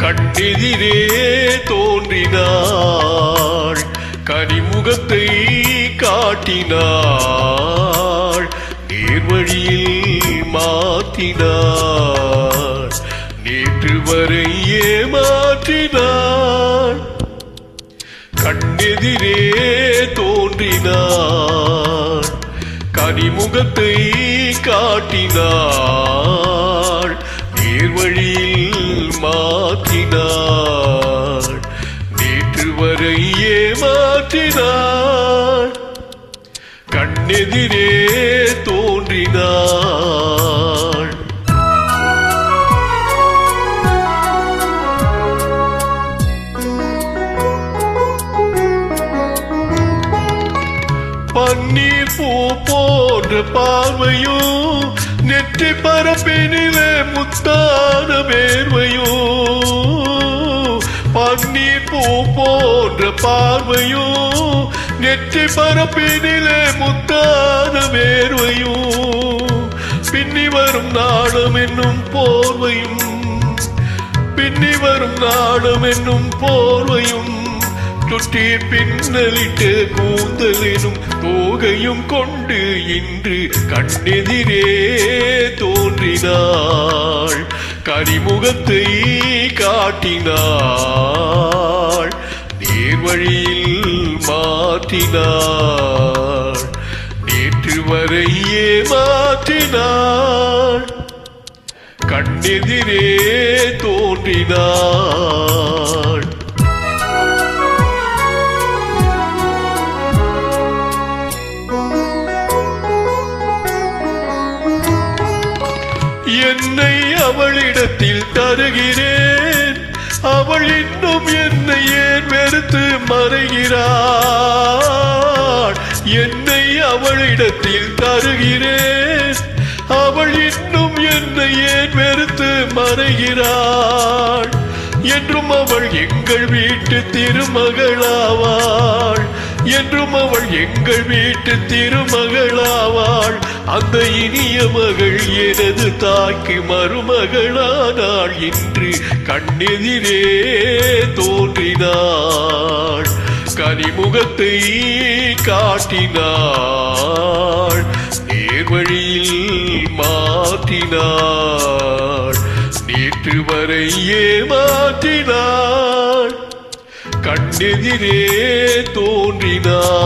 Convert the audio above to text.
கண்ணெதிரே தோன்றினாள், கனிமுகத்தை காட்டினாள், நேர்வழியில் மாற்றினாள், நேற்று வரை ஏமாற்றினாள். கண்ணெதிரே தோன்றினாள், கனிமுகத்தை காட்டினாள், நேர்வழியில் மாற்றினாள், நேற்று வரை ஏமாற்றினாள். கண்ணெதிரே தோன்றினாள். பன்னீர் பூ போன்ற பார்வையோ, நெற்றி பரப்பினிலே முத்தான வேர்வையோ. பன்னீர் பூ போன்ற பார்வையோ, நெற்றி பரப்பினிலே முத்தான வேர்வையோ. பின்னி வரும் நாடம் என்னும் போர்வையும், பின்னி வரும் நாடம் என்னும் போர்வையும், தொட்டி பின்னலிட்டு கூந்தலினும் தோகையும் கொண்டு இன்று கண்ணெதிரே தோன்றினாள், கனிமுகத்தை காட்டினாள், நேர்வழியில் மாற்றினாள், நேற்று வரை ஏமாற்றினாள். கண்ணெதிரே தோன்றினாள். என்னை அவளிடத்தில் தருகிறேன், அவள் இன்னும் என்னை ஏன் வெறுத்து மறைகிறாள். என்னை அவளிடத்தில் தருகிறேன், அவள் இன்னும் என்னை ஏன் வெறுத்து மறைகிறாள். என்றும் அவள் எங்கள் வீட்டு திருமகளாவாள், என்றும் அவள் எங்கள் வீட்டு திருமகளாவாள். அந்த இனிய மகள் எனது தாய்க்கு மருமகளானாள். இன்று கண்ணெதிரே தோன்றினாள், கனிமுகத்தை காட்டினாள், நேர்வழியில் மாற்றினாள், நேற்று வரை ஏமாற்றினாள். கண்ணெதிரே தோன்றினாள்.